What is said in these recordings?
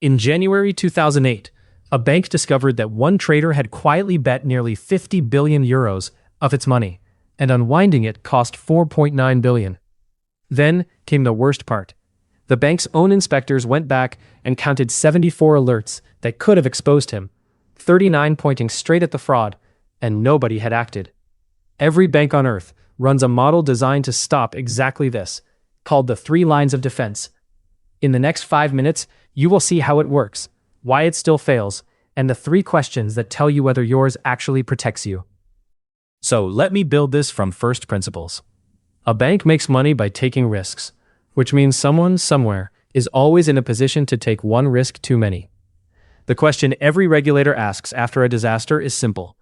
In January 2008, a bank discovered that one trader had quietly bet nearly 50 billion euros of its money, and unwinding it cost 4.9 billion. Then came the worst part. The bank's own inspectors went back and counted 74 alerts that could have exposed him, 39 pointing straight at the fraud, and nobody had acted. Every bank on earth runs a model designed to stop exactly this, called the 3 lines of defense. In the next 5 minutes, you will see how it works, why it still fails, and the 3 questions that tell you whether yours actually protects you. So let me build this from first principles. A bank makes money by taking risks, which means someone somewhere is always in a position to take one risk too many. The question every regulator asks after a disaster is simple.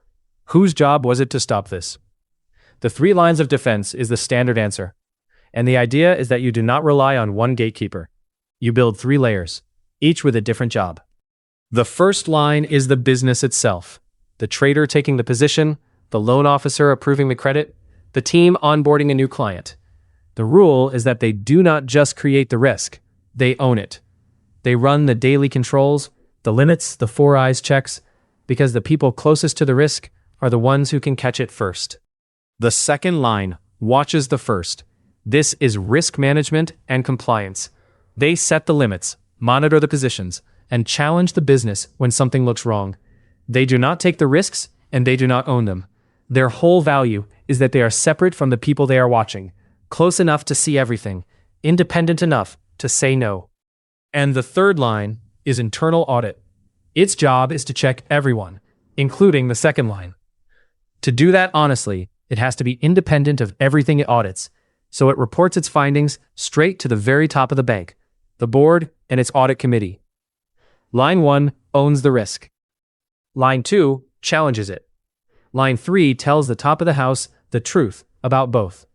Whose job was it to stop this? The 3 lines of defense is the standard answer. And the idea is that you do not rely on one gatekeeper. You build 3 layers, each with a different job. The first line is the business itself. The trader taking the position, the loan officer approving the credit, the team onboarding a new client. The rule is that they do not just create the risk, they own it. They run the daily controls, the limits, the 4 eyes checks, because the people closest to the risk are the ones who can catch it first. The second line watches the first. This is risk management and compliance. They set the limits, monitor the positions, and challenge the business when something looks wrong. They do not take the risks, and they do not own them. Their whole value is that they are separate from the people they are watching, close enough to see everything, independent enough to say no. And the third line is internal audit. Its job is to check everyone, including the second line. To do that honestly, it has to be independent of everything it audits, so it reports its findings straight to the very top of the bank, the board, and its audit committee. Line 1 owns the risk. Line 2 challenges it. Line 3 tells the top of the house the truth about both.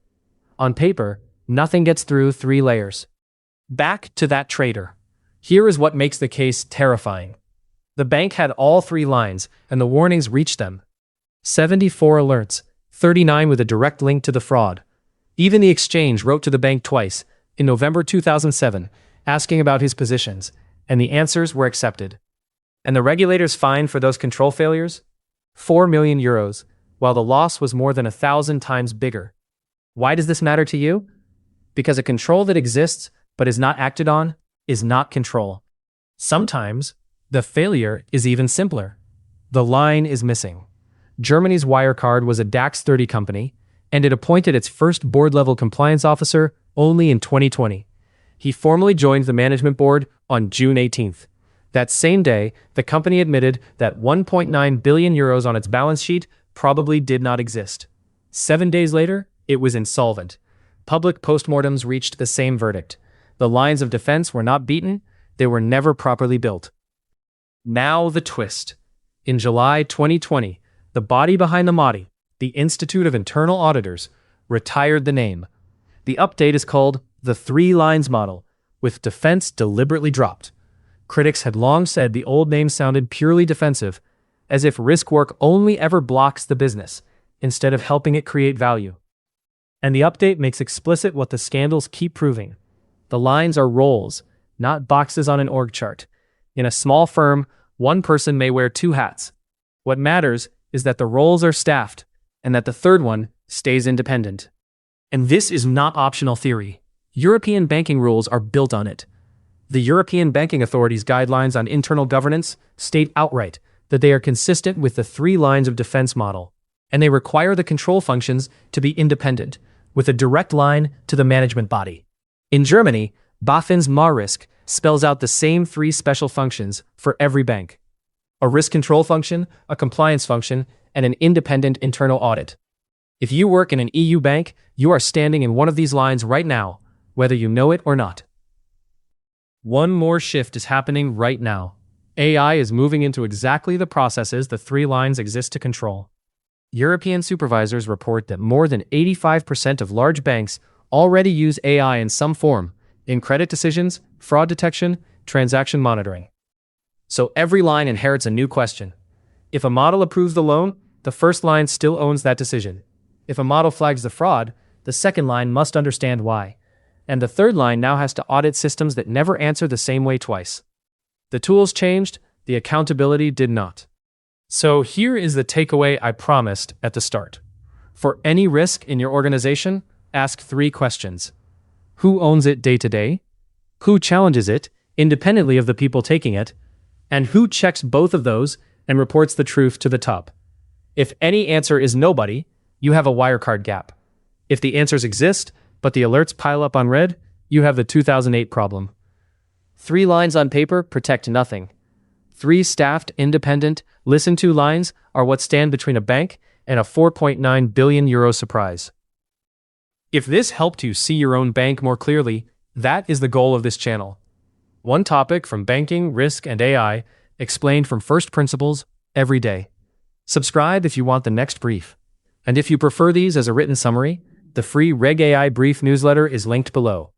On paper, nothing gets through 3 layers. Back to that trader. Here is what makes the case terrifying. The bank had all 3 lines, and the warnings reached them. 74 alerts, 39 with a direct link to the fraud. Even the exchange wrote to the bank twice, in November 2007, asking about his positions, and the answers were accepted. And the regulators fined for those control failures? 4 million euros, while the loss was more than 1,000 times bigger. Why does this matter to you? Because a control that exists but is not acted on is not control. Sometimes, the failure is even simpler. The line is missing. Germany's Wirecard was a DAX 30 company, and it appointed its first board-level compliance officer only in 2020. He formally joined the management board on June 18th. That same day, the company admitted that 1.9 billion euros on its balance sheet probably did not exist. 7 days later, it was insolvent. Public postmortems reached the same verdict. The lines of defense were not beaten, they were never properly built. Now the twist. In July 2020, the body behind the MARisk, the Institute of Internal Auditors, retired the name. The update is called the 3 lines model, with defense deliberately dropped. Critics had long said the old name sounded purely defensive, as if risk work only ever blocks the business, instead of helping it create value. And the update makes explicit what the scandals keep proving. The lines are roles, not boxes on an org chart. In a small firm, one person may wear 2 hats. What matters is that the roles are staffed, and that the third one stays independent. And this is not optional theory. European banking rules are built on it. The European Banking Authority's guidelines on internal governance state outright that they are consistent with the 3 lines of defense model, and they require the control functions to be independent, with a direct line to the management body. In Germany, BaFin's MaRisk spells out the same 3 special functions for every bank: a risk control function, a compliance function, and an independent internal audit. If you work in an EU bank, you are standing in one of these lines right now, whether you know it or not. One more shift is happening right now. AI is moving into exactly the processes the 3 lines exist to control. European supervisors report that more than 85% of large banks already use AI in some form, in credit decisions, fraud detection, transaction monitoring. So every line inherits a new question. If a model approves the loan, the first line still owns that decision. If a model flags the fraud, the second line must understand why. And the third line now has to audit systems that never answer the same way twice. The tools changed, the accountability did not. So here is the takeaway I promised at the start. For any risk in your organization, ask 3 questions. Who owns it day to day? Who challenges it, independently of the people taking it? And who checks both of those and reports the truth to the top? If any answer is nobody, you have a Wirecard gap. If the answers exist, but the alerts pile up on red, you have the 2008 problem. 3 lines on paper protect nothing. 3 staffed, independent, listen-to lines are what stand between a bank and a 4.9 billion euro surprise. If this helped you see your own bank more clearly, that is the goal of this channel. One topic from banking, risk, and AI, explained from first principles, every day. Subscribe if you want the next brief. And if you prefer these as a written summary, the free Reg AI Brief newsletter is linked below.